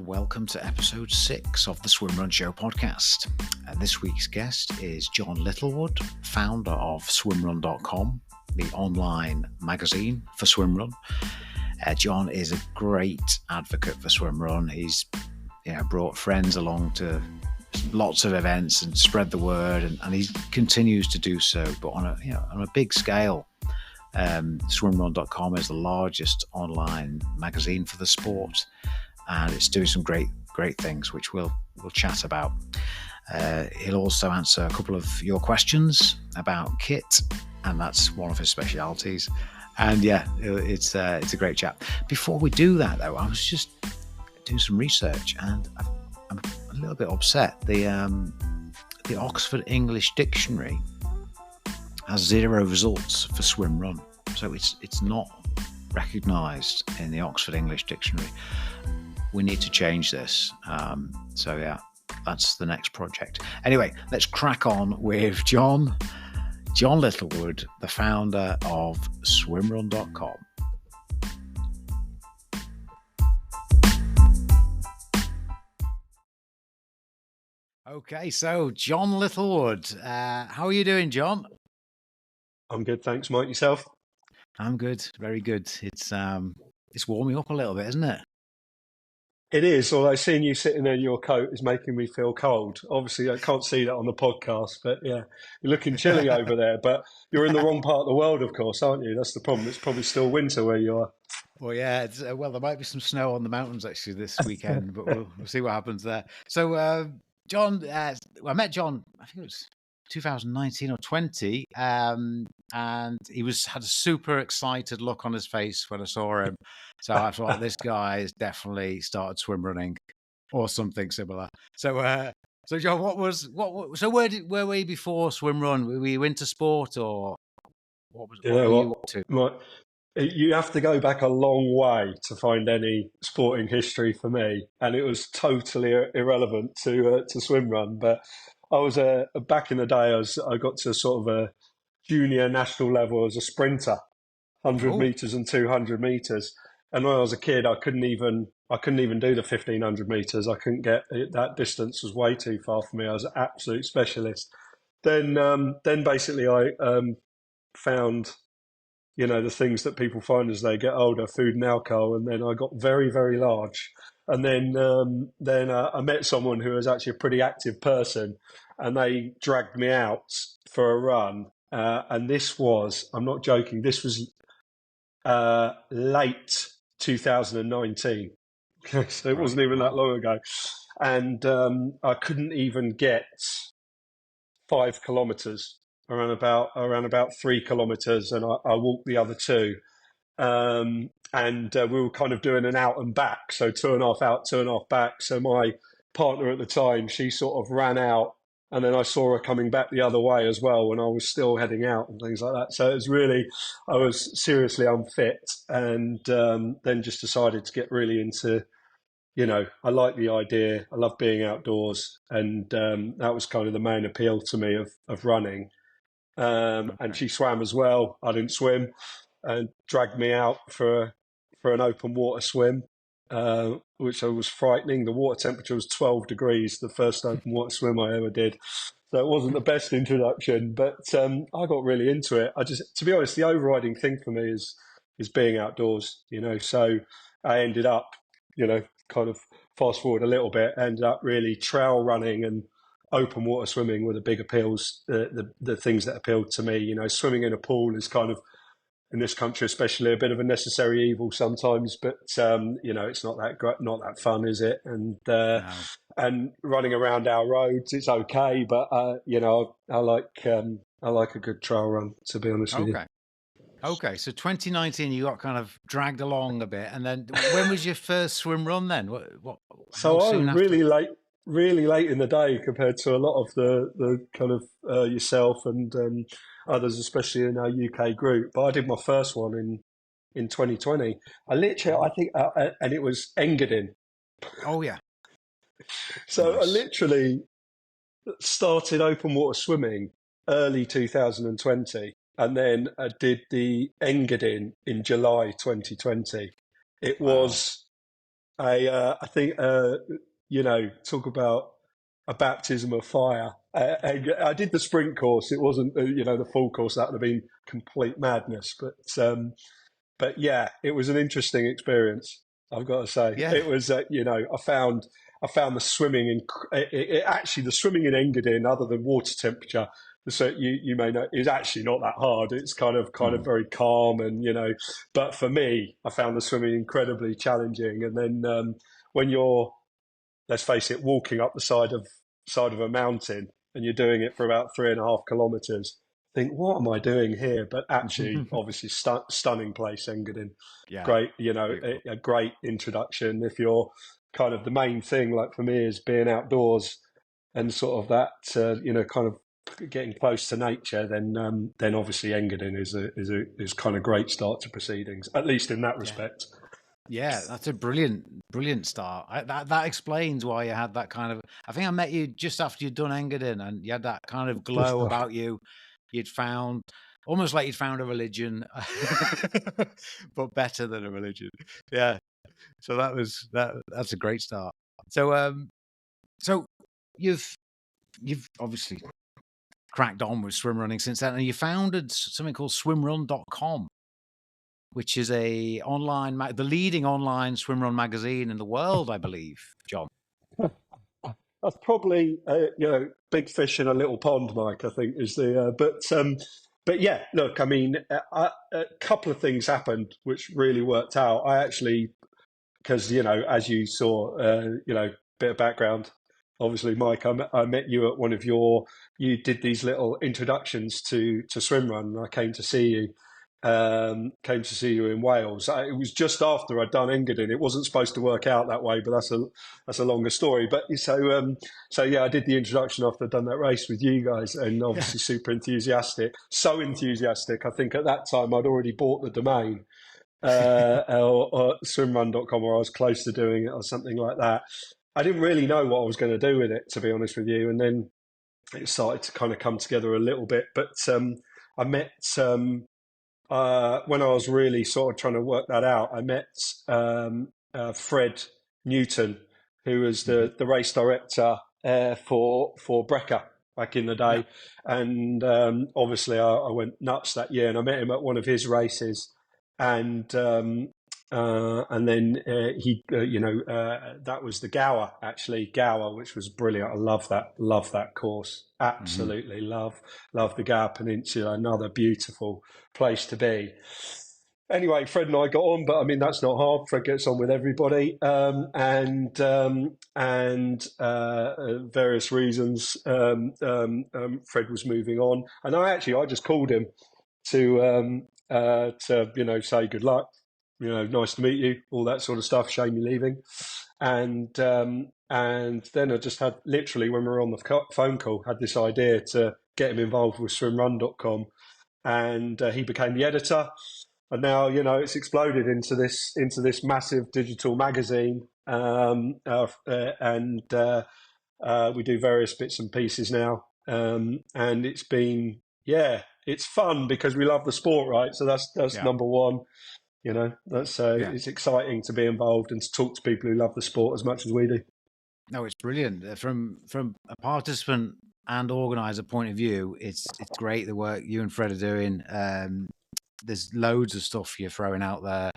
welcome to episode 6 of the Swim Run Show podcast. This week's guest is Jon Littlewood, founder of swimrun.com, the online magazine for swimrun. Jon is a great advocate for swimrun. He's brought friends along to lots of events and spread the word, and he continues to do so, but on a big scale. Swimrun.com is the largest online magazine for the sport, and it's doing some great things, which we'll chat about. He'll also answer a couple of your questions about kit, and that's one of his specialities. And it's a great chat. Before we do that, though, I was just doing some research, and I'm a little bit upset. The Oxford English Dictionary has 0 results for swim run, so it's not recognised in the Oxford English Dictionary. We need to change this. That's the next project. Anyway, let's crack on with Jon Littlewood, the founder of swimrun.com. Okay, so Jon Littlewood, how are you doing, Jon? I'm good, thanks, Mike. Yourself? I'm good, very good. It's warming up a little bit, isn't it? It is, although seeing you sitting there in your coat is making me feel cold. Obviously, I can't see that on the podcast, but yeah, you're looking chilly over there. But you're in the wrong part of the world, of course, aren't you? That's the problem. It's probably still winter where you are. Well, yeah. There might be some snow on the mountains actually this weekend, but we'll see what happens there. So, Jon, I met Jon, I think it was 2019 or 20, and he had a super excited look on his face when I saw him. So I thought, this guy has definitely started swim running or something similar. So Jon, so where were you before swim run? Were you into sport, or what were you up to? You have to go back a long way to find any sporting history for me, and it was totally irrelevant to swim run. But I was back in the day. I got to sort of a junior national level as a sprinter, 100 meters and 200 meters. And when I was a kid, I couldn't even do the 1500 meters. I couldn't get it. That distance was way too far for me. I was an absolute specialist. Then basically I found, the things that people find as they get older, food and alcohol, and then I got very, very large. And then I met someone who was actually a pretty active person, and they dragged me out for a run. And this was, I'm not joking, this was late 2019. So it wasn't even that long ago. And I couldn't even get 5 kilometres, around about 3 kilometres, and I walked the other 2. And we were kind of doing an out and back, so 2.5 out, 2.5 back. So my partner at the time, she sort of ran out, and then I saw her coming back the other way as well when I was still heading out and things like that. So it was really, I was seriously unfit, and then just decided to get really into, I like the idea. I love being outdoors, and that was kind of the main appeal to me of running. And she swam as well. I didn't swim, and dragged me out for an open water swim, which was frightening. The water temperature was 12 degrees, the first open water swim I ever did. So it wasn't the best introduction, but I got really into it. To be honest, the overriding thing for me is being outdoors, so I ended up, kind of fast forward a little bit, ended up really trail running and open water swimming were the big appeals, the things that appealed to me. Swimming in a pool is kind of, in this country especially, a bit of a necessary evil sometimes, but it's not that fun, is it? And no. And running around our roads, it's okay, but I like a good trail run, to be honest with you. Okay, so 2019, you got kind of dragged along a bit, and then when was your first swim run then? So I was really late in the day compared to a lot of the kind of yourself and others, especially in our UK group. But I did my first one in 2020. I think, and it was Engadin. Oh yeah. So nice. I literally started open water swimming early 2020. And then I did the Engadin in July 2020. It was I think, talk about a baptism of fire. I did the sprint course. It wasn't, the full course. That would have been complete madness. But yeah, it was an interesting experience. I've got to say, Yeah. it was. I found the swimming in actually the swimming in Engadine, other than water temperature. So you may know is actually not that hard. It's kind of Mm. very calm, and but for me, I found the swimming incredibly challenging. And then when you're, let's face it, walking up the side of a mountain, and you're doing it for about 3.5 kilometers. Think, what am I doing here? But actually, obviously, stunning place, Engadine. Yeah. Great, Beautiful. a great introduction. If you're kind of the main thing, like for me, is being outdoors and sort of that, kind of getting close to nature, then obviously Engadine is kind of great start to proceedings, at least in that Yeah. respect. Yeah, that's a brilliant start. That explains why you had that kind of. I think I met you just after you'd done Engadin, and you had that kind of Just glow about you. You'd found almost like you'd found a religion, but better than a religion. Yeah. So That's a great start. So you've you've obviously cracked on with swim running since then, and you founded something called swimrun.com, which is the leading online swim run magazine in the world, I believe, John. That's probably big fish in a little pond, Mike. I think is the but yeah. Look, I mean, a couple of things happened which really worked out. I actually, because as you saw, bit of background. Obviously, Mike, I met you at one of you did these little introductions to swimrun, and I came to see you in Wales. It was just after I'd done Engadine. It wasn't supposed to work out that way, but that's a longer story. But so yeah, I did the introduction after I'd done that race with you guys, and Yeah. obviously super enthusiastic. So enthusiastic, I think at that time I'd already bought the domain, or swimrun.com, or I was close to doing it or something like that. I didn't really know what I was going to do with it, to be honest with you. And then it started to kind of come together a little bit. But I met, when I was really sort of trying to work that out, I met Fred Newton, who was Mhm. the race director for Brecker back in the Yeah. day. And obviously, I went nuts that year, and I met him at one of his races. And then that was the Gower, which was brilliant. I love that course. Hmm. Absolutely love the Gower Peninsula. Another beautiful place to be. Anyway, Fred and I got on, but I mean that's not hard. Fred gets on with everybody, and various reasons, Fred was moving on, and I just called him to say good luck, nice to meet you, all that sort of stuff. Shame you're leaving, and then I just had, literally, when we were on the phone call, had this idea to get him involved with swimrun.com, and he became the editor. And now it's exploded into this massive digital magazine, and we do various bits and pieces now, and it's been, yeah, it's fun because we love the sport, right? So that's Yeah. number one. That's Yeah. it's exciting to be involved and to talk to people who love the sport as much as we do. No, it's brilliant. From a participant and organizer point of view, it's great the work you and Fred are doing. There's loads of stuff you're throwing out there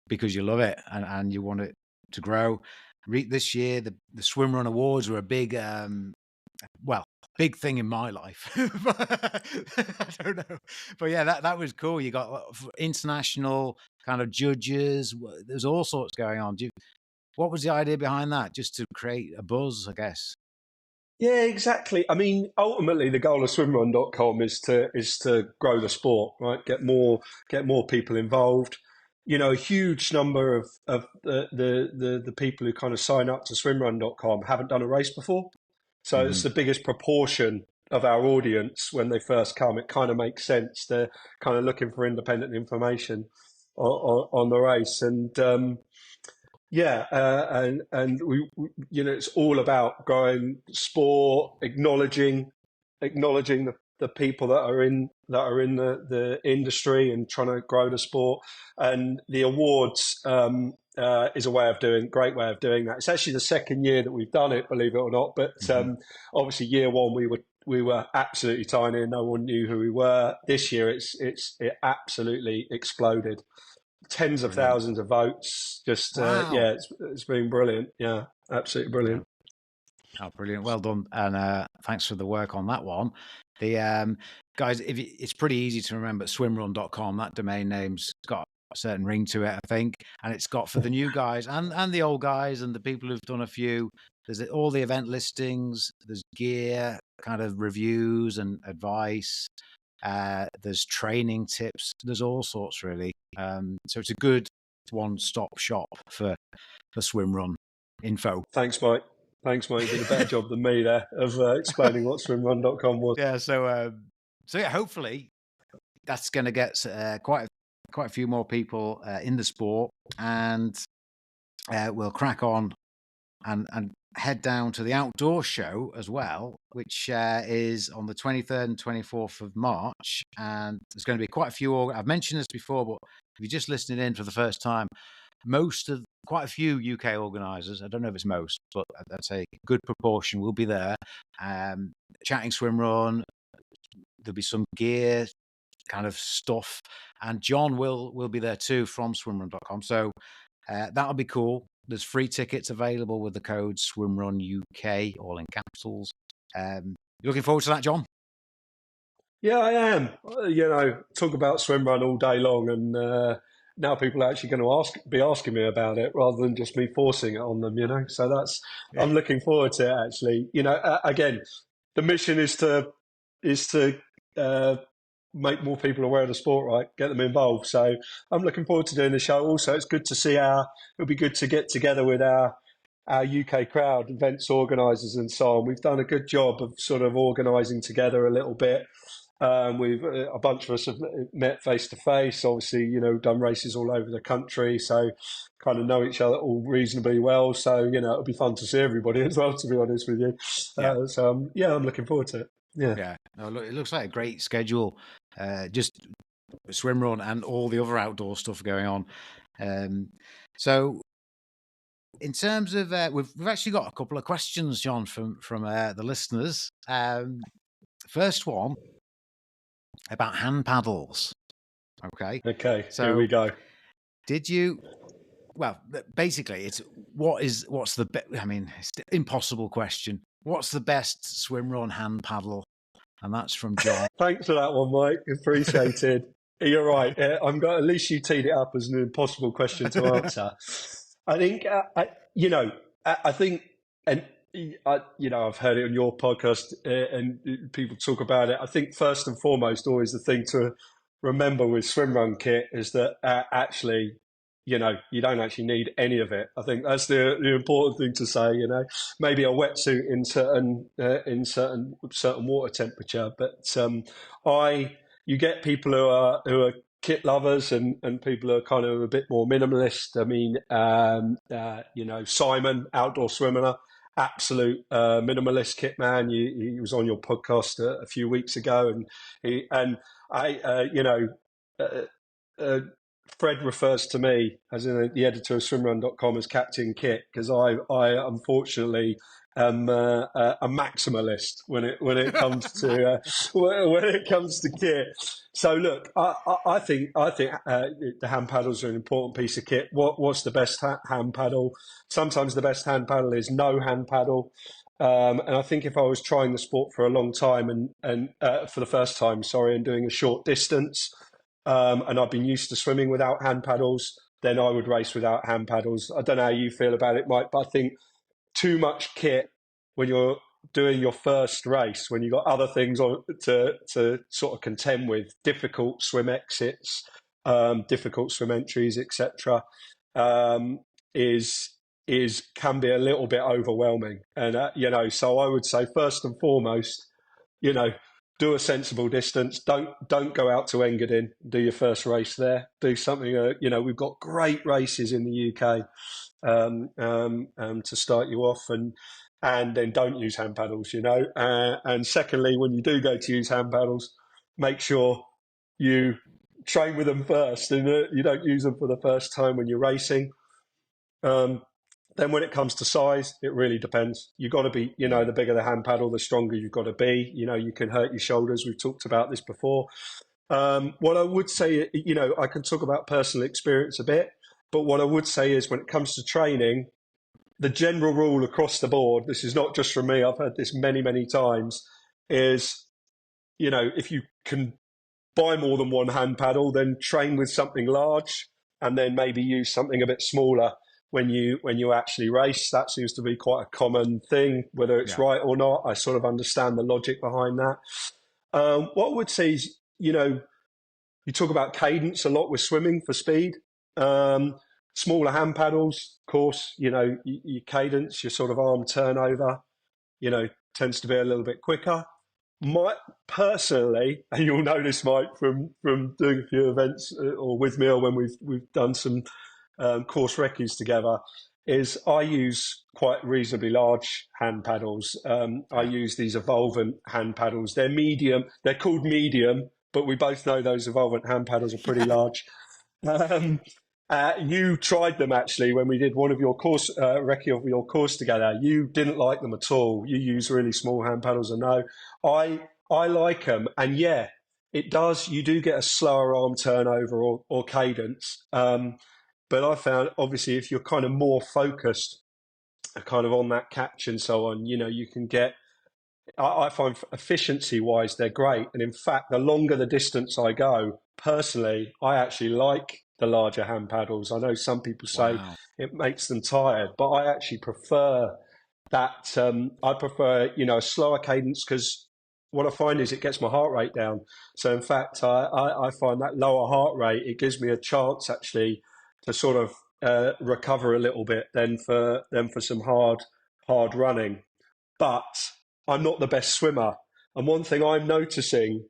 because you love it and you want it to grow. This year, the Swim Run Awards were a big thing in my life. I don't know, but yeah, that was cool. You got international kind of judges. There's all sorts going on. What was the idea behind that? Just to create a buzz, I guess. Yeah, exactly. I mean, ultimately, the goal of swimrun.com is to grow the sport, right? Get more people involved. A huge number of the people who kind of sign up to swimrun.com haven't done a race before, so it's Hmm. the biggest proportion of our audience when they first come. It kind of makes sense. They're kind of looking for independent information on the race, and yeah, and it's all about growing sport, acknowledging the people that are in the industry and trying to grow the sport. And the awards is a great way of doing that. It's actually the second year that we've done it, believe it or not. But obviously, year one we were absolutely tiny and no one knew who we were. This year, it absolutely exploded. Tens of thousands of votes. Just Wow. it's been brilliant. Yeah, absolutely brilliant. Oh, brilliant. Well done. And thanks for the work on that one. The guys, it's pretty easy to remember swimrun.com. That domain name's got a certain ring to it, I think. And it's got for the new guys and the old guys and the people who've done a few. There's all the event listings, there's gear, kind of reviews and advice. There's training tips. There's all sorts, really. So it's a good one-stop shop for swimrun info. Thanks, Mike. You did a better job than me there of explaining what swimrun.com was. Yeah, so yeah, hopefully that's going to get quite a few more people in the sport, and we'll crack on and head down to the outdoor show as well, which is on the 23rd and 24th of March. And there's going to be quite a few. I've mentioned this before, but if you're just listening in for the first time, quite a few UK organisers, I don't know if it's most, but I'd say a good proportion will be there, chatting swim run. There'll be some gear kind of stuff, and Jon will be there too from swimrun.com. So that'll be cool. There's free tickets available with the code SwimRunUK, all in capitals. You looking forward to that, Jon? Yeah, I am. Talk about swimrun all day long, and now people are actually going to be asking me about it rather than just me forcing it on them. So I'm looking forward to it. Actually, again, the mission is to make more people aware of the sport, right? Get them involved. So I'm looking forward to doing the show. Also, it's good to see it'll be good to get together with our UK crowd, events organisers and so on. We've done a good job of sort of organising together a little bit. A bunch of us have met face to face, obviously, done races all over the country. So kind of know each other all reasonably well. So, it'll be fun to see everybody as well, to be honest with you. I'm looking forward to it. Yeah. No, look, it looks like a great schedule. Just swim run and all the other outdoor stuff going on. So in terms of we've actually got a couple of questions, Jon, from the listeners. First one about hand paddles. Okay. So here we go. Did you? Well, basically, it's what's the best? I mean, it's an impossible question. What's the best swim run hand paddle? And that's from Jon. Thanks for that one, Mike. Appreciated. You're right. At least you teed it up as an impossible question to answer. I think, I think, and I've heard it on your podcast and people talk about it. I think first and foremost, always the thing to remember with swim run kit is that actually, you don't actually need any of it. I think that's the important thing to say. Maybe a wetsuit in certain water temperature, but you get people who are kit lovers and people who are kind of a bit more minimalist. I mean, Simon, outdoor swimmer, absolute minimalist kit man. He was on your podcast a few weeks ago, Fred refers to me as the editor of swimrun.com as Captain Kit, because I unfortunately am a maximalist when it comes to when it comes to kit. So look, I think the hand paddles are an important piece of kit. What's the best hand paddle? Sometimes the best hand paddle is no hand paddle. And I think if I was trying the sport for a long time and for the first time, and doing a short distance, and I've been used to swimming without hand paddles, then I would race without hand paddles. I don't know how you feel about it, Mike, but I think too much kit when you're doing your first race, when you've got other things on to sort of contend with, difficult swim exits, difficult swim entries, etc., can be a little bit overwhelming. And so I would say first and foremost, do a sensible distance. Don't go out to Engadin. Do your first race there. Do something. We've got great races in the UK to start you off, and and then don't use hand paddles, and secondly, when you do go to use hand paddles, make sure you train with them first, and you don't use them for the first time when you're racing. Then when it comes to size, it really depends. You've got to be, the bigger the hand paddle, the stronger you've got to be. You can hurt your shoulders. We've talked about this before. What I would say, I can talk about personal experience a bit, but what I would say is when it comes to training, the general rule across the board, this is not just from me, I've heard this many, many times, is, if you can buy more than one hand paddle, then train with something large and then maybe use something a bit smaller when you actually race. That seems to be quite a common thing, whether it's right or not. I sort of understand the logic behind that. What I would say is, you talk about cadence a lot with swimming for speed. Smaller hand paddles, of course, your cadence, your sort of arm turnover, tends to be a little bit quicker. Personally, and you'll know this, Mike, from doing a few events or with me, or when we've done some course recce's together, is I use quite reasonably large hand paddles. I use these Evolvent hand paddles. They're medium. They're called medium, but we both know those Evolvent hand paddles are pretty large. You tried them actually when we did one of your course recce of your course together. You didn't like them at all. You use really small hand paddles. I know. I like them, and yeah, it does. You do get a slower arm turnover or cadence. But I found, obviously, if you're kind of more focused, kind of on that catch and so on, you can get. I find efficiency-wise, they're great. And in fact, the longer the distance I go, personally, I actually like the larger hand paddles. I know some people say it makes them tired, but I actually prefer that. I prefer, a slower cadence, because what I find is it gets my heart rate down. So in fact, I find that lower heart rate, it gives me a chance actually to sort of recover a little bit than for some hard running. But I'm not the best swimmer. And one thing I'm noticing,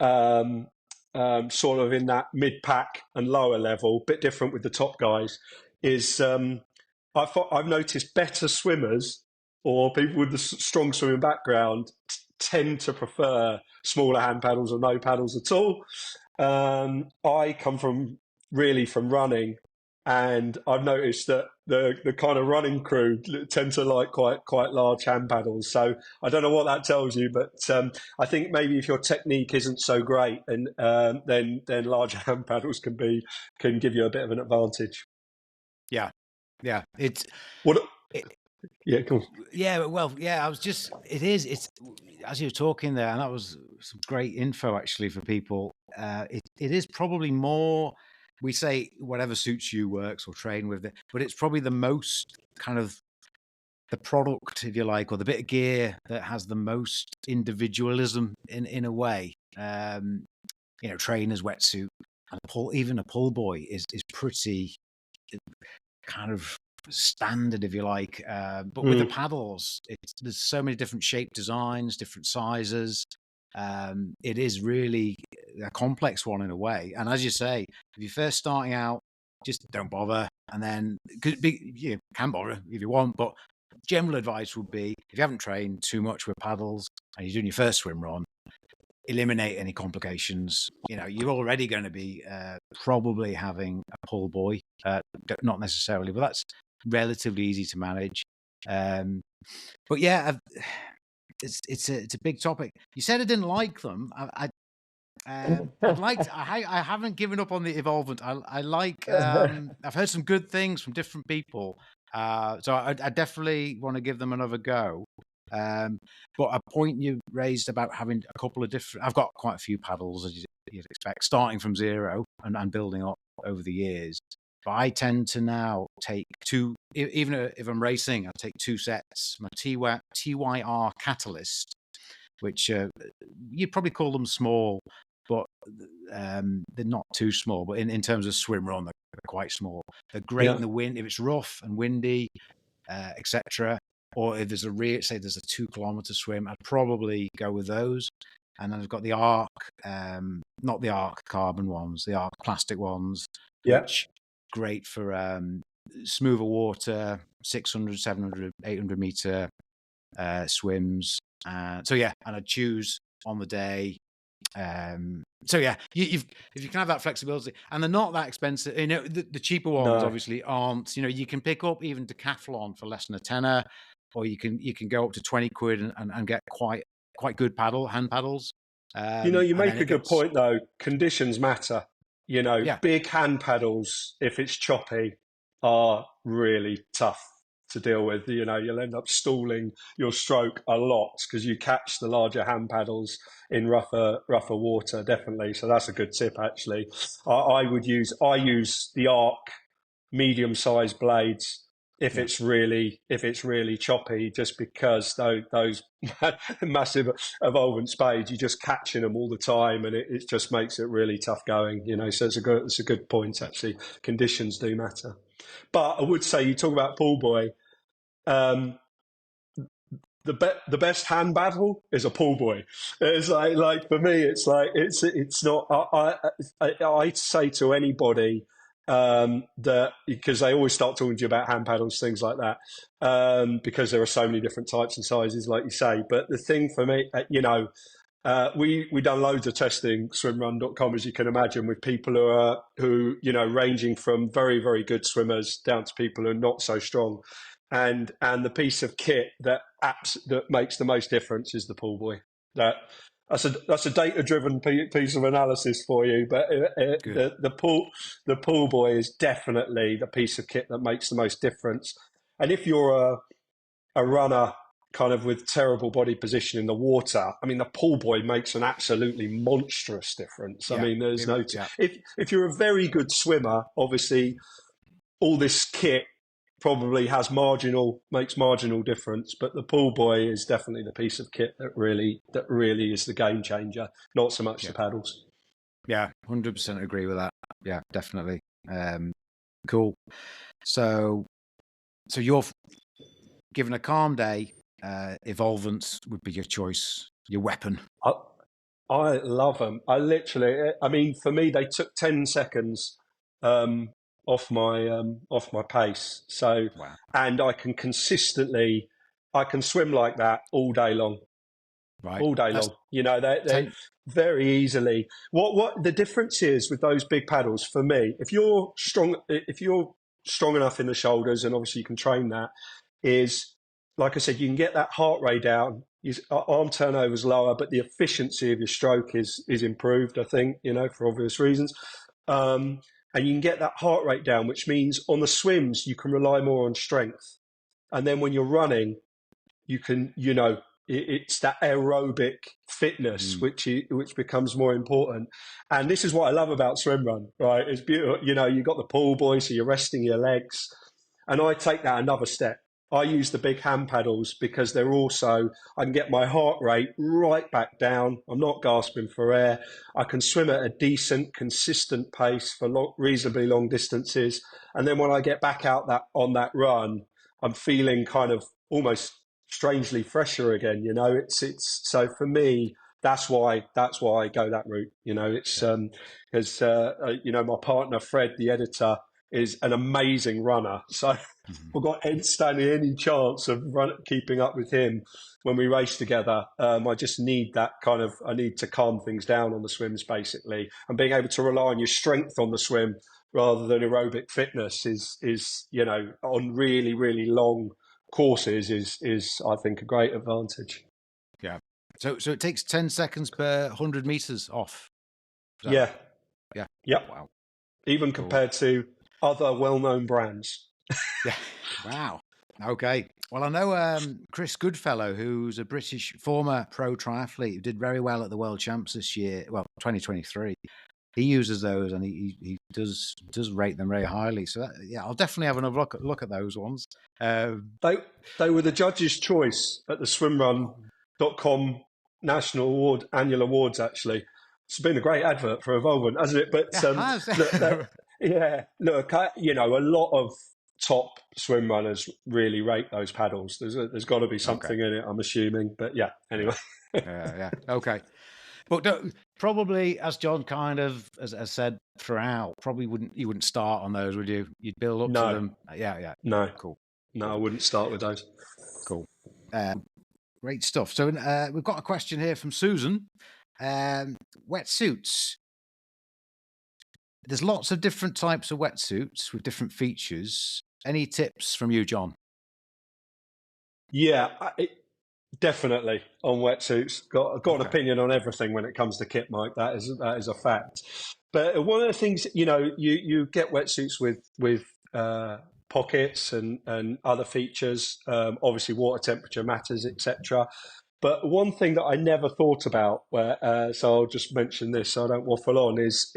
sort of in that mid-pack and lower level, bit different with the top guys, is I've noticed better swimmers or people with the strong swimming background tend to prefer smaller hand paddles or no paddles at all. I come from running, and I've noticed that the kind of running crew tend to like quite large hand paddles. So I don't know what that tells you, but I think maybe if your technique isn't so great, and then larger hand paddles can give you a bit of an advantage. Yeah. It's what. Yeah, cool. Yeah, well, yeah. It's as you're talking there, and that was some great info actually for people. It is probably more. We say whatever suits you works, or train with it, but it's probably the most kind of the product, if you like, or the bit of gear that has the most individualism in a way. Trainer's wetsuit and even a pull buoy is pretty kind of standard, if you like. But with the paddles, there's so many different shape designs, different sizes. It is really a complex one in a way. And as you say, if you're first starting out, just don't bother. And then you can bother if you want, but general advice would be, if you haven't trained too much with paddles and you're doing your first swim run, eliminate any complications. You're already going to be probably having a pull buoy, not necessarily, but that's relatively easy to manage. But yeah, it's a big topic. You said I didn't like them. I haven't given up on the Evolvent. I like. I've heard some good things from different people, so I definitely want to give them another go. But a point you raised about having a couple of different. I've got quite a few paddles, as you'd expect, starting from zero and building up over the years. But I tend to now take two, even if I'm racing, I take two sets. My TYR Catalyst, which you'd probably call them small, but they're not too small. But in terms of swim run, they're quite small. They're great in the wind if it's rough and windy, etc. Or if there's say there's a 2 kilometer swim, I'd probably go with those. And then I've got the Arc, not the Arc carbon ones, the Arc plastic ones, which great for smoother water, 600, 700, 800 meter swims. So yeah, and I'd choose on the day. So yeah, if you can have that flexibility, and they're not that expensive. You know, the cheaper ones obviously aren't. You know, you can pick up even decathlon for less than a tenner, or you can go up to 20 quid and get quite good hand paddles. You And then make a it good gets, point though. Conditions matter. yeah, Big hand paddles, if it's choppy, are really tough to deal with. You'll end up stalling your stroke a lot because you catch the larger hand paddles in rougher water, definitely. So that's a good tip, actually. I use the Arc medium-sized blades if yeah, it's really choppy, just because those massive evolvent spades, you're just catching them all the time, and it just makes it really tough going. So it's a good point, actually. Conditions do matter, but I would say, you talk about pool boy. The best hand battle is a pool boy. It's like for me, it's not. I say to anybody that, because they always start talking to you about hand paddles, things like that, because there are so many different types and sizes, like you say. But the thing for me, we done loads of testing, swimrun.com, as you can imagine, with people who ranging from very, very good swimmers down to people who are not so strong. And the piece of kit that makes the most difference is the pool boy. That's a data driven piece of analysis for you, but the pool boy is definitely the piece of kit that makes the most difference. And if you're a runner kind of with terrible body position in the water, I mean, the pool boy makes an absolutely monstrous difference. yeah, I mean, there's no yeah, if you're a very good swimmer, obviously all this kit probably makes marginal difference, but the pool boy is definitely the piece of kit that really is the game changer, not so much the paddles. Yeah, 100% agree with that. Yeah, definitely. Cool. So you're given a calm day, evolvents would be your choice, your weapon. I love them. I mean, for me, they took 10 seconds off my pace. So, Wow. and I can swim like that all day long. Right. All day That's long. They 10. very easily. What the difference is with those big paddles for me, if you're strong enough in the shoulders, and obviously you can train that, is, like I said, you can get that heart rate down. Arm turnover is lower, but the efficiency of your stroke is improved, I think, for obvious reasons. And you can get that heart rate down, which means on the swims you can rely more on strength. And then when you're running, you can, it's that aerobic fitness which becomes more important. And this is what I love about swim run, right? It's beautiful. You've got the pool boy, so you're resting your legs. And I take that another step. I use the big hand paddles because I can get my heart rate right back down. I'm not gasping for air. I can swim at a decent, consistent pace for reasonably long distances. And then when I get back out on that run, I'm feeling kind of almost strangely fresher again. It's so for me, that's why I go that route. It's because my partner Fred, the editor, is an amazing runner. So we've got standing any chance of keeping up with him when we race together. I just need I need to calm things down on the swims, basically, and being able to rely on your strength on the swim rather than aerobic fitness is on really, really long courses is I think a great advantage. Yeah. So it takes 10 seconds per 100 meters off. Yeah. Yeah. Yep. Wow. Even Cool. compared to other well-known brands. Yeah. Wow. Okay. Well, I know Chris Goodfellow, who's a British former pro triathlete who did very well at the World Champs this year. Well, 2023. He uses those, and he does rate them very highly. So I'll definitely have another look at those ones. They were the judges' choice at the swimrun.com annual awards. Actually, it's been a great advert for Evolvent, hasn't it? But look, a lot of top swim runners really rate those paddles. There's got to be something in it, I'm assuming. But yeah, anyway. Yeah. Okay. But probably, as John kind of has said throughout, you wouldn't start on those, would you? You'd build up to them. Yeah. No. Cool. No, I wouldn't start with those. Cool. Great stuff. So we've got a question here from Susan. Wetsuits. There's lots of different types of wetsuits with different features. Any tips from you, John? Yeah, definitely on wetsuits. Got an opinion on everything when it comes to kit, Mike. That is a fact. But one of the things, you get wetsuits with pockets and other features. Obviously, water temperature matters, etc. But one thing that I never thought about, so I'll just mention this, so I don't waffle on, is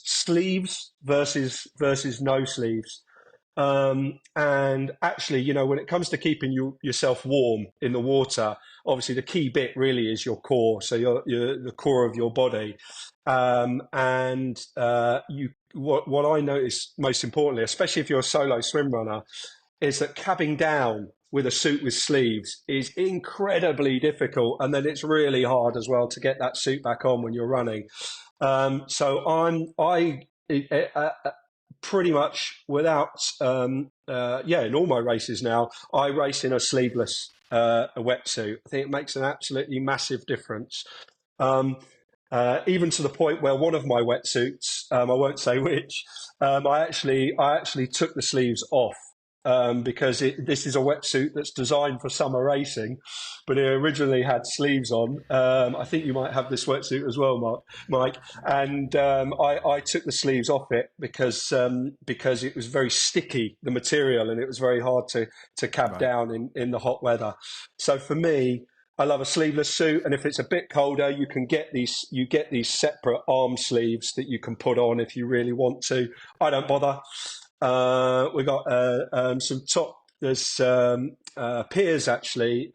sleeves versus no sleeves. And actually, when it comes to keeping yourself warm in the water, obviously the key bit really is your core, so your the core of your body. What I notice most importantly, especially if you're a solo swim runner, is that cabbing down with a suit with sleeves is incredibly difficult, and then it's really hard as well to get that suit back on when you're running. So pretty much without in all my races now, I race in a sleeveless a wetsuit. I think it makes an absolutely massive difference. Even to the point where one of my wetsuits, I won't say which, I actually took the sleeves off because this is a wetsuit that's designed for summer racing, but it originally had sleeves on. I think you might have this wetsuit as well, Mike. And I took the sleeves off it because it was very sticky, the material, and it was very hard to cab down in the hot weather. So for me, I love a sleeveless suit, and if it's a bit colder, you get these separate arm sleeves that you can put on if you really want to. I don't bother. We got some top. There's Piers actually,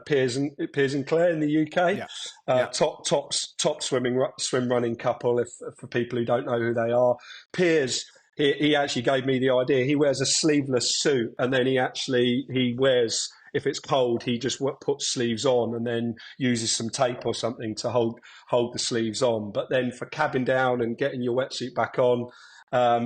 Piers and Claire in the UK. Yeah. Top swim running couple. If for people who don't know who they are, Piers. He actually gave me the idea. He wears a sleeveless suit, and then he wears. If it's cold, he just puts sleeves on and then uses some tape or something to hold the sleeves on. But then for cabbing down and getting your wetsuit back on,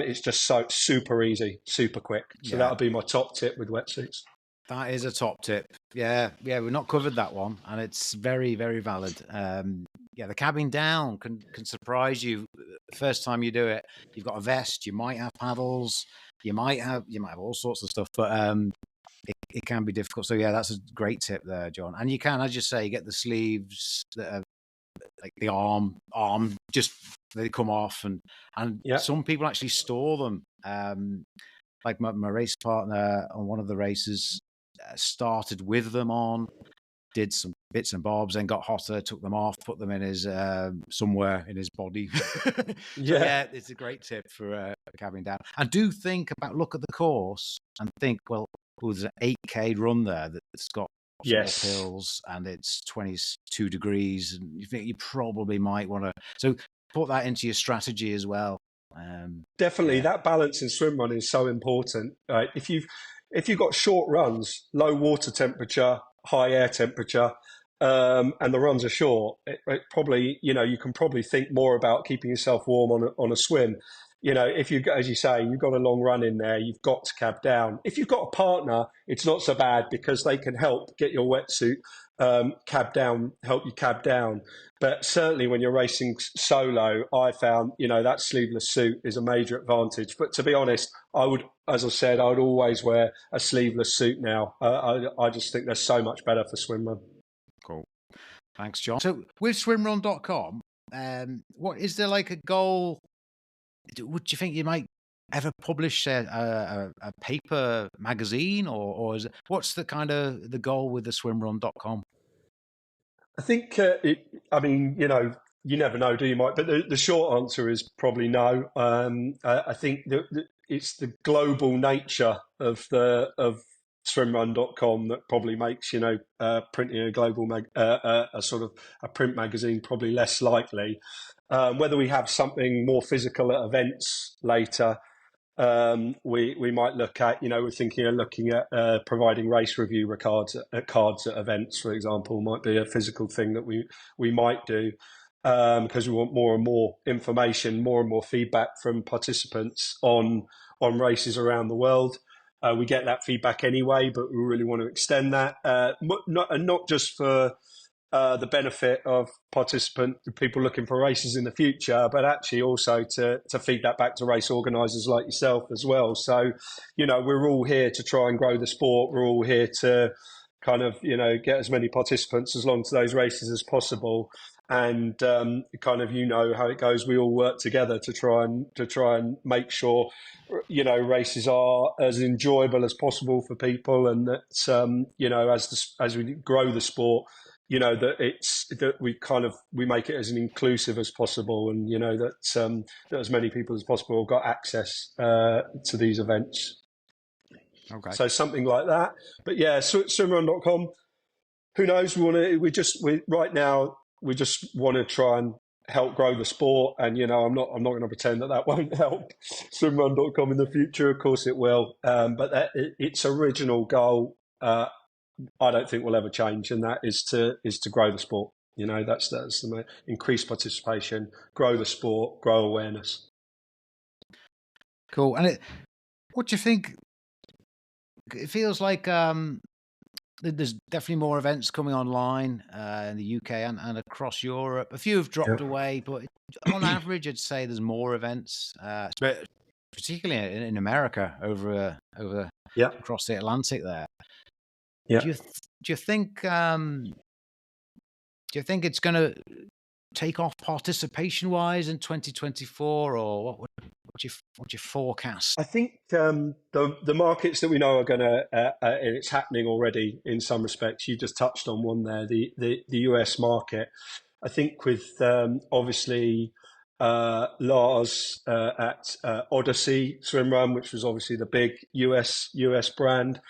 it's just so super easy, super quick. So that'll be my top tip with wetsuits. That is a top tip. Yeah, we've not covered that one, and it's very, very valid. The cabbing down can surprise you the first time you do it. You've got a vest, you might have paddles, you might have all sorts of stuff, but it can be difficult. So yeah, that's a great tip there, John. And you can, as you say, get the sleeves that are like the arm just they come off, and some people actually store them. Like my race partner on one of the races started with them on, did some bits and bobs, then got hotter, took them off, put them in his somewhere in his body. It's a great tip for cabbing down. And do think about, look at the course and think, well, there's an 8K run there that's got hills and it's 22 degrees, and you think you probably might want to. So put that into your strategy as well. Definitely, that balance in swim running is so important. Right? If you've got short runs, low water temperature, high air temperature, and the runs are short, it probably you can probably think more about keeping yourself warm on a swim. If you, as you say, you've got a long run in there, you've got to cab down. If you've got a partner, it's not so bad because they can help get your wetsuit help you cab down. But certainly when you're racing solo, I found, that sleeveless suit is a major advantage. But to be honest, as I said, I would always wear a sleeveless suit now. I just think they're so much better for swimrun. Cool. Thanks, John. So with swimrun.com, what is there like a goal? Would you think you might ever publish a paper magazine, or is it, what's the kind of the goal with the swimrun.com? I think you never know, do you, Mike? But the short answer is probably no. I think it's the global nature of swimrun.com that probably makes printing a global a sort of a print magazine probably less likely. Whether we have something more physical at events later, we might look at, we're looking at providing race review cards at events, for example, might be a physical thing that we might do, because we want more and more information, more and more feedback from participants on races around the world. We get that feedback anyway, but we really want to extend that, not just for the benefit of people looking for races in the future, but actually also to feed that back to race organisers like yourself as well. So, we're all here to try and grow the sport. We're all here to kind of, get as many participants as long to those races as possible. And kind of, how it goes. We all work together to try and make sure, races are as enjoyable as possible for people, and that as we grow the sport, that we make it as inclusive as possible, and that as many people as possible have got access to these events. Okay. So something like that. But yeah, swimrun.com. Who knows? Right now we just want to try and help grow the sport, and I'm not going to pretend that won't help swimrun.com in the future. Of course it will, but its original goal, I don't think will ever change, and that is to grow the sport. That's the increased participation, grow the sport, grow awareness. Cool. And what do you think? It feels like there's definitely more events coming online in the UK and across Europe. A few have dropped away, but on average, I'd say there's more events, particularly in America over across the Atlantic there. Yeah. Do you think it's going to take off participation wise in 2024, or what would you forecast? I think the markets that we know are going to, and it's happening already in some respects. You just touched on one there, the US market. I think with obviously Lars at Odyssey Swimrun, which was obviously the big US brand,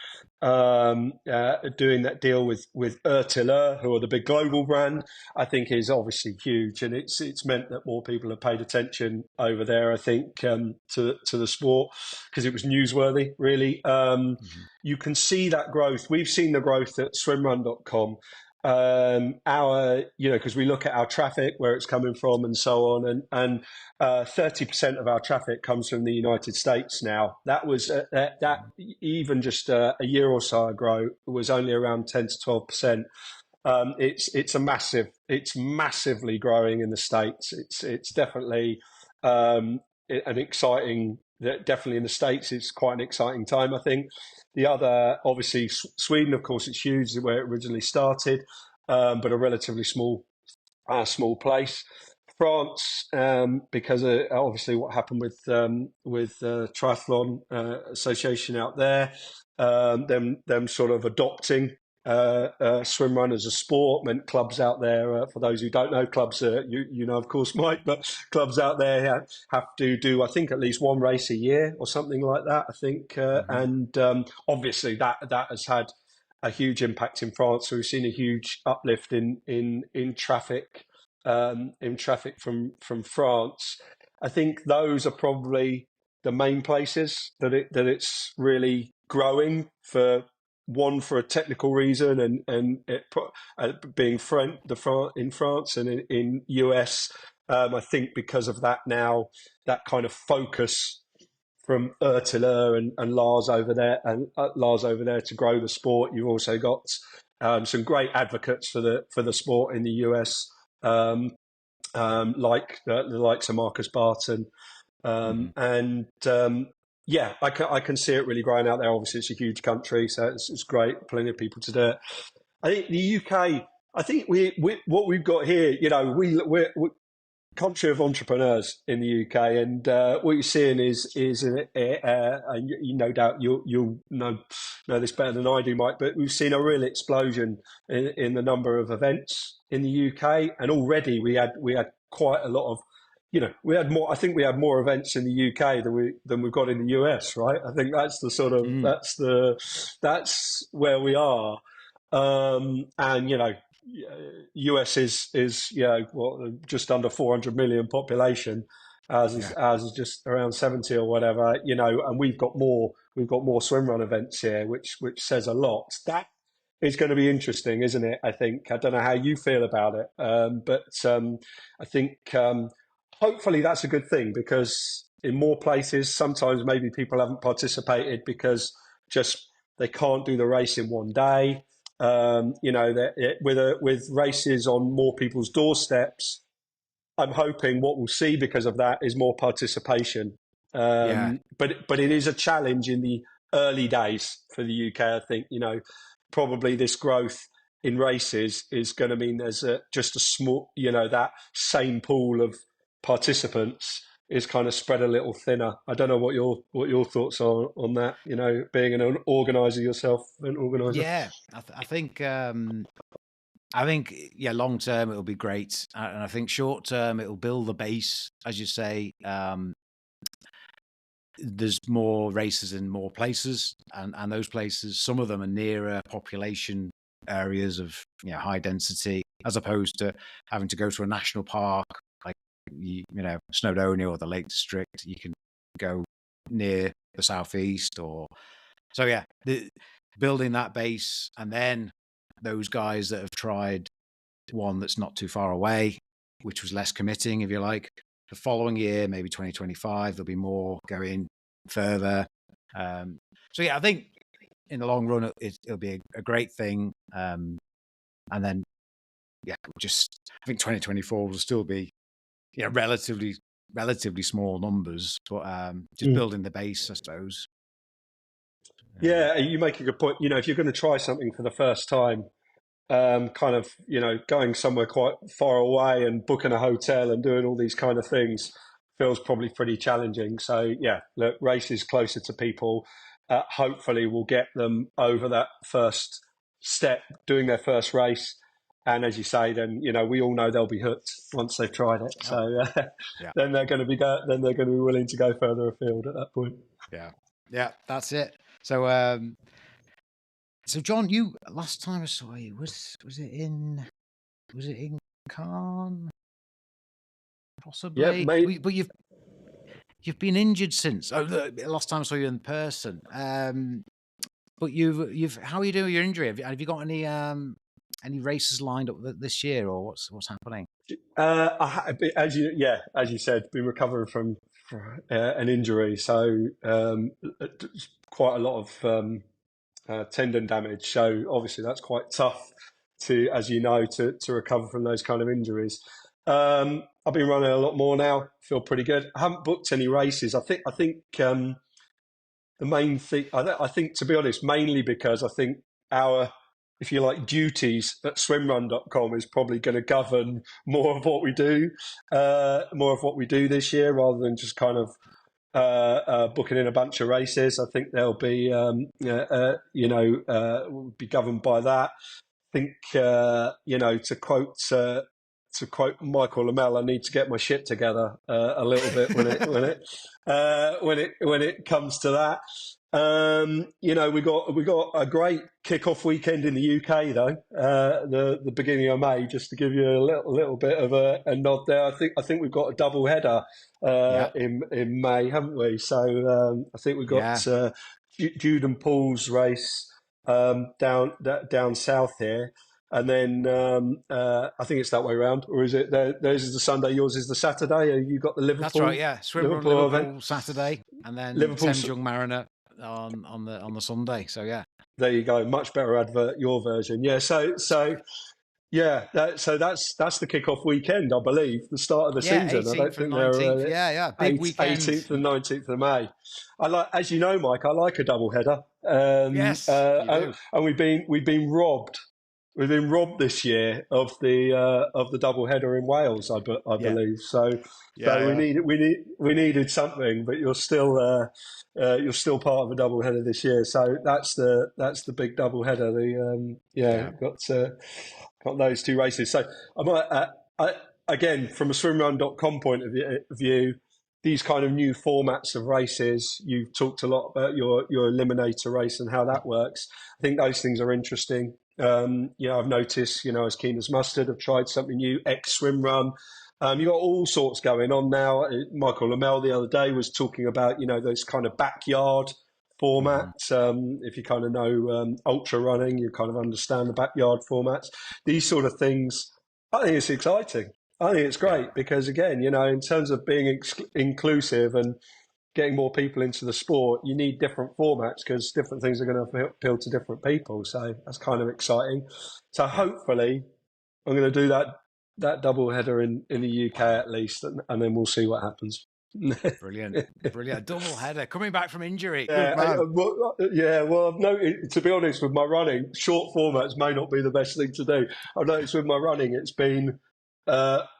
doing that deal with Ertiller, who are the big global brand, I think is obviously huge, and it's meant that more people have paid attention over there. I think to the sport, because it was newsworthy. Really, you can see that growth. We've seen the growth at swimrun.com. Because we look at our traffic, where it's coming from and so on, and 30% of our traffic comes from the United States now. That was that even just a year or so ago was only around 10 to 12%. It's massively growing in the States. It's definitely an exciting, definitely in the States, it's quite an exciting time, I think. The other, obviously, Sweden, of course, it's huge, where it originally started, but a relatively small place. France, because obviously what happened with Triathlon Association out there, them sort of adopting swimrun as a sport, meant clubs out there, for those who don't know, clubs, of course, Mike, but clubs out there have to do, I think, at least one race a year or something like that, I think. And obviously that has had a huge impact in France. So we've seen a huge uplift in traffic, from France. I think those are probably the main places that it's really growing, for a technical reason, and it being in France and in US. I think because of that now, that kind of focus from Ertiller and Lars over there, to grow the sport. You've also got some great advocates for the sport in the US, like the likes of Marcus Barton, and I can see it really growing out there. Obviously, it's a huge country, so it's great. Plenty of people to do it. I think the UK. I think we what we've got here. We're country of entrepreneurs in the UK, and what you're seeing is and no doubt you'll know this better than I do, Mike, but we've seen a real explosion in the number of events in the UK, and already we had quite a lot of, we had more. I think we had more events in the UK than we've got in the US, right? I think that's the sort of that's where we are, and US is just under 400 million population. Ours is just around 70 or whatever, and we've got more swimrun events here, which says a lot. That is going to be interesting, isn't it? I think. I don't know how you feel about it, but I think hopefully that's a good thing, because in more places, sometimes maybe people haven't participated because just they can't do the race in one day. With races on more people's doorsteps, I'm hoping what we'll see because of that is more participation. Yeah, But it is a challenge in the early days for the UK. I think probably this growth in races is going to mean there's just a small, that same pool of participants is kind of spread a little thinner. I don't know what your thoughts are on that. Being an organizer yourself, an organizer. yeah. I think yeah, long term it'll be great, and I think short term it'll build the base, as you say. There's more races in more places, and those places, some of them are nearer population areas of high density, as opposed to having to go to a national park like Snowdonia or the Lake District. You can go near the southeast, or so yeah. Building that base, and then those guys that have tried one that's not too far away, which was less committing, if you like. The following year, maybe 2025, there'll be more going further. So yeah, I think in the long run, it'll be a great thing. And then, yeah, I think 2024 will still be, relatively small numbers, but just building the base, I suppose. Yeah, you make a good point. If you're going to try something for the first time, kind of, going somewhere quite far away and booking a hotel and doing all these kind of things feels probably pretty challenging. So yeah, look, races closer to people. Hopefully we'll get them over that first step, doing their first race. And as you say, then, we all know they'll be hooked once they've tried it. Yep. So Yeah. then they're going to be willing to go further afield at that point. Yeah, that's it. So, so John, you last time I saw you was it in Cannes? Yeah, Possibly, mate. but you've been injured since. Oh, last time I saw you in person. But you've how are you doing with your injury? Have you got any races lined up this year, or what's happening? As you said, been recovering from an injury, so quite a lot of tendon damage. So obviously that's quite tough as you know, to recover from those kind of injuries. I've been running a lot more now. Feel pretty good. I haven't booked any races. I think the main thing. I think, to be honest, mainly because I think our, if you like, duties at swimrun.com is probably going to govern more of what we do, this year, rather than just kind of booking in a bunch of races. I think they'll be, be governed by that. I think, to quote Michael Lamel, I need to get my shit together a little bit when it comes to that. We got a great kick-off weekend in the UK though. The beginning of May, just to give you a little bit of a nod there. I think we've got a double header Yeah, in May, haven't we? So I think we've got Jude and Paul's race down south here. And then I think it's that way around, or is it? Theirs is the Sunday, yours is the Saturday. You got the Liverpool. that's right. Yeah, Liverpool event Saturday, and then Liverpool Thames Young Mariner on the Sunday. So yeah, there you go. Much better advert, your version. Yeah. So yeah. That's the kickoff weekend, I believe, the start of the season. I don't 18th and think 19th. they're Yeah, big weekend. 18th and 19th of May. As you know, Mike, I like a double header. Yes, you do. And we've been robbed. We've been robbed this year of the double header in Wales, I believe. So we needed something, but you're still part of a double header this year. So that's the big double header. Got those two races. So I might again, from a swimrun.com point of view, these kind of new formats of races. You've talked a lot about your eliminator race and how that works. I think those things are interesting. I've noticed, as Keen as Mustard have tried something new, Swim Run. You've got all sorts going on now. Michael Lamel the other day was talking about, those kind of backyard formats. If you kind of know ultra running, you kind of understand the backyard formats. These sort of things, I think it's exciting. I think it's great because, again, in terms of being inclusive and getting more people into the sport, you need different formats because different things are going to appeal to different people. So that's kind of exciting. So Yeah. hopefully I'm going to do that double header in the UK Wow. at least, and then we'll see what happens. Brilliant. Brilliant. Double header. Coming back from injury. Good Yeah, man. well, I've noticed, to be honest, with my running, short formats may not be the best thing to do. I've noticed with my running, it's been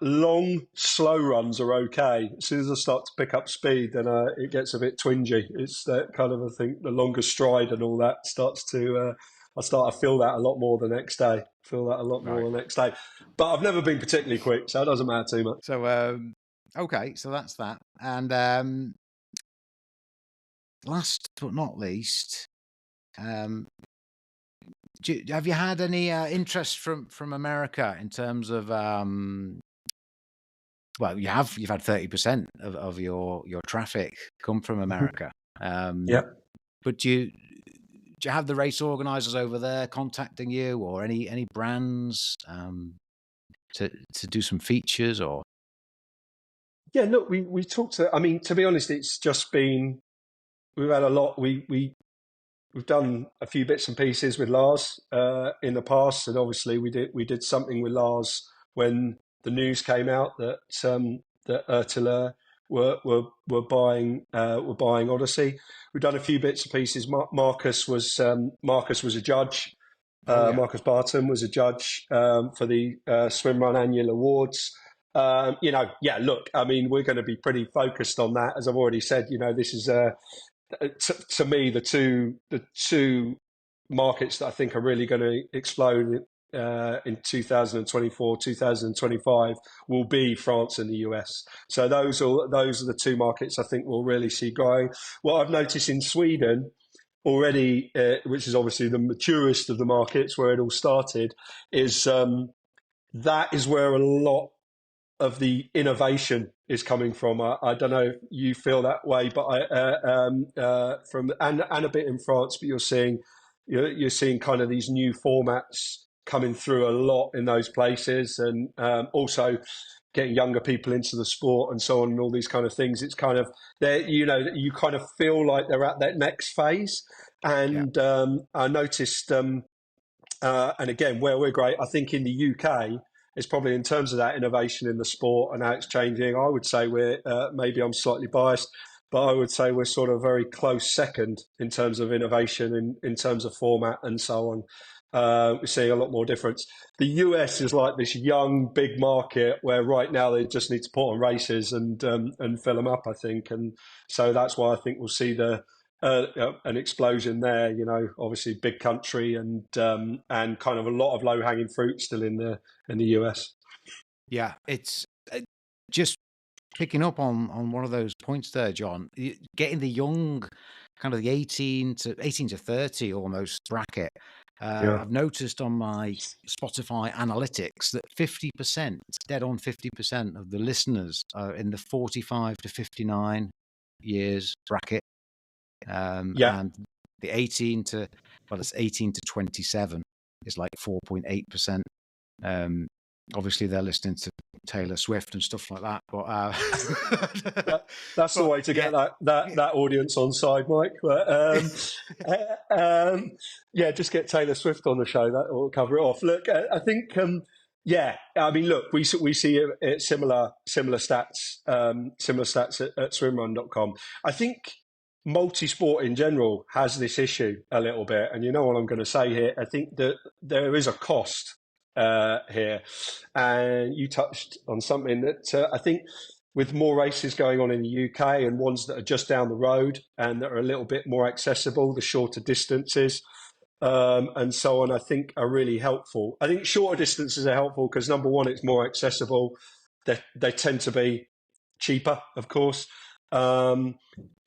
long, slow runs are okay. As soon as I start to pick up speed, then it gets a bit twingy. It's that kind of, I think, the longer stride and all that starts to, I start to feel that a lot more the next day. Feel that a lot Right. more the next day. But I've never been particularly quick, so it doesn't matter too much. So, okay. So that's that. And last but not least, have you had any interest from America in terms of well, you've had 30% of your traffic come from America. Yeah. But do you have the race organisers over there contacting you, or any brands to do some features or? Yeah, look, we talked to. I mean, to be honest, it's just been we've had a lot. We've done a few bits and pieces with Lars in the past, and obviously we did something with Lars when the news came out that that Ertila were buying Odyssey. We've done a few bits and pieces. Marcus was a judge. Oh yeah, Marcus Barton was a judge for the Swimrun Annual Awards. Yeah. Look, I mean, we're going to be pretty focused on that, as I've already said. This is to me the two markets that I think are really going to explode in 2024, 2025 will be France and the US. So those are the two markets I think we'll really see growing. What I've noticed in Sweden already, which is obviously the maturest of the markets where it all started, is that is where a lot of the innovation is coming from. I don't know if you feel that way, but from and a bit in France, but you're seeing kind of these new formats coming through a lot in those places, and also getting younger people into the sport and so on, and all these kind of things. It's kind of you kind of feel like they're at that next phase, yeah, and I noticed. And again, where we're great, I think in the UK, is probably in terms of that innovation in the sport and how it's changing. I would say we're maybe I'm slightly biased, but I would say we're sort of very close second in terms of innovation, in terms of format and so on. We're seeing a lot more difference. The US is like this young, big market where right now they just need to put on races and fill them up, I think. And so that's why I think we'll see an explosion there. Obviously big country and kind of a lot of low hanging fruit still in the US. yeah. It's just picking up on one of those points there, John. Getting the young, kind of the 18 to 30 almost bracket. Yeah. I've noticed on my Spotify analytics that 50%, dead on 50% of the listeners are in the 45 to 59 years bracket. Yeah. And the 18 to, well, it's 18 to 27 is like 4.8%. Obviously, they're listening to Taylor Swift and stuff like that. But that's the way to get that audience on side, Mike. But yeah, just get Taylor Swift on the show. That will cover it off. Look, I think yeah. I mean, look, we see similar stats at swimrun.com. I think multi-sport in general has this issue a little bit, and you know what I'm going to say here. I think that there is a cost here, and you touched on something that I think with more races going on in the UK and ones that are just down the road and that are a little bit more accessible, the shorter distances and so on, I think are really helpful. I think shorter distances are helpful because number one, it's more accessible. They tend to be cheaper, of course. And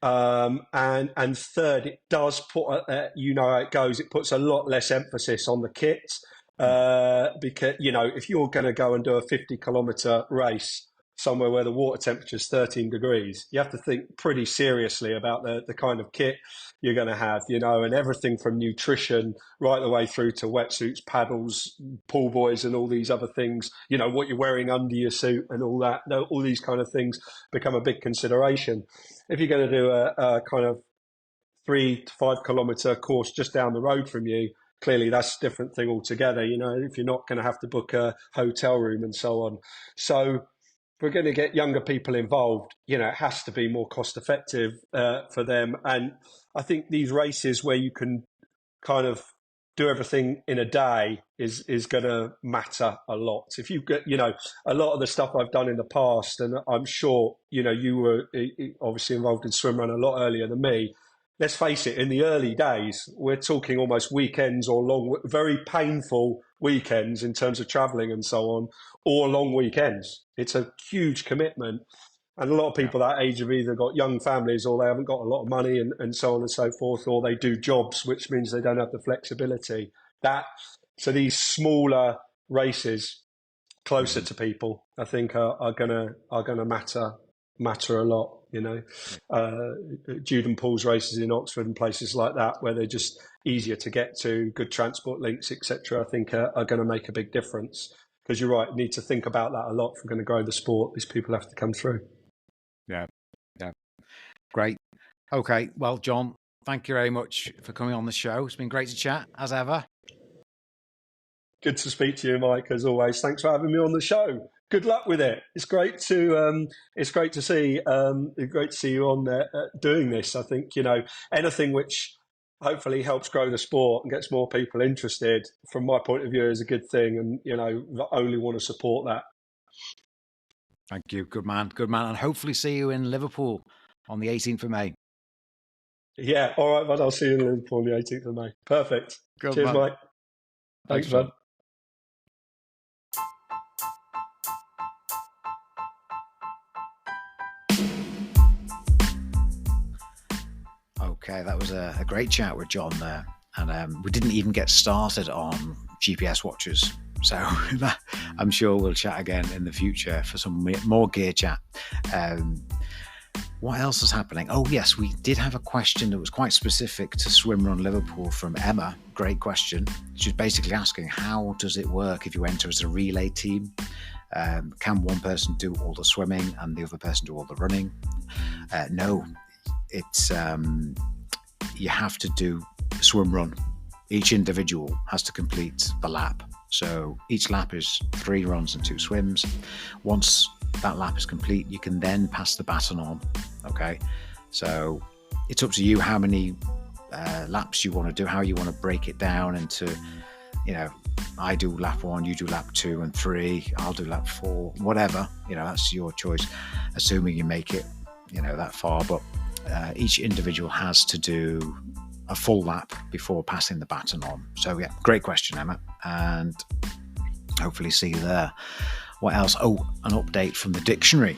third, it does put, you know how it goes, it puts a lot less emphasis on the kit. Because, if you're going to go and do a 50-kilometre race somewhere where the water temperature is 13 degrees, you have to think pretty seriously about the kind of kit you're going to have, and everything from nutrition right the way through to wetsuits, paddles, pool buoys, and all these other things, what you're wearing under your suit and all that. All these kind of things become a big consideration. If you're going to do a kind of 3 to 5 kilometre course just down the road from you, clearly that's a different thing altogether, if you're not going to have to book a hotel room and so on. So if we're going to get younger people involved, it has to be more cost effective for them. And I think these races where you can kind of do everything in a day is going to matter a lot. If you get, a lot of the stuff I've done in the past, and I'm sure, you were obviously involved in swimrun a lot earlier than me. Let's face it, in the early days, we're talking almost weekends or very painful weekends in terms of travelling and so on, or long weekends. It's a huge commitment. And a lot of people that age have either got young families or they haven't got a lot of money and so on and so forth, or they do jobs, which means they don't have the flexibility. So these smaller races closer to people, I think, are gonna matter a lot. Jude and Paul's races in Oxford and places like that, where they're just easier to get to, good transport links, etc. I think are going to make a big difference. Because you're right, you need to think about that a lot if we're going to grow the sport. These people have to come through. Yeah. Great. Okay. Well, Jon, thank you very much for coming on the show. It's been great to chat, as ever. Good to speak to you, Mike, as always. Thanks for having me on the show. Good luck with it. It's great to see you on there doing this. I think anything which hopefully helps grow the sport and gets more people interested, from my point of view, is a good thing. And I only want to support that. Thank you. Good man. And hopefully see you in Liverpool on the 18th of May. Yeah. All right, bud. I'll see you in Liverpool on the 18th of May. Perfect. Good, cheers, man. Mike. Thanks, bud. Okay, that was a great chat with Jon there. And we didn't even get started on GPS watches. So I'm sure we'll chat again in the future for some more gear chat. What else is happening? Oh, yes, we did have a question that was quite specific to Swimrun Liverpool from Emma. Great question. She's basically asking, how does it work if you enter as a relay team? Can one person do all the swimming and the other person do all the running? No, it's you have to do swim run. Each individual has to complete the lap. So each lap is 3 runs and 2 swims. Once that lap is complete, you can then pass the baton on. Okay, so it's up to you how many laps you want to do, how you want to break it down into, I do lap 1, you do lap 2 and 3, I'll do lap 4, whatever, that's your choice, assuming you make it, that far. But each individual has to do a full lap before passing the baton on. So yeah, great question, Emma, and hopefully see you there. What else? Oh, an update from the dictionary.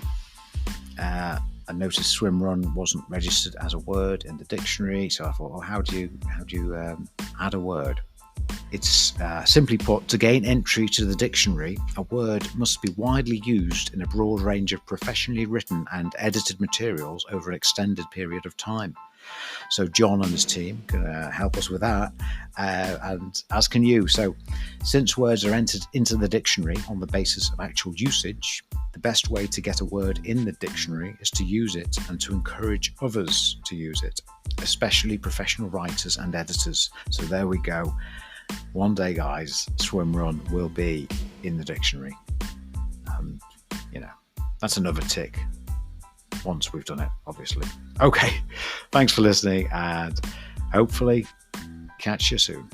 I noticed swim run wasn't registered as a word in the dictionary, so I thought, well, how do you add a word? It's simply put, to gain entry to the dictionary, a word must be widely used in a broad range of professionally written and edited materials over an extended period of time. So Jon and his team can help us with that, and as can you. So since words are entered into the dictionary on the basis of actual usage, the best way to get a word in the dictionary is to use it and to encourage others to use it, especially professional writers and editors. So there we go. One day, guys, swim run will be in the dictionary. That's another tick once we've done it, obviously. Okay, thanks for listening, and hopefully catch you soon.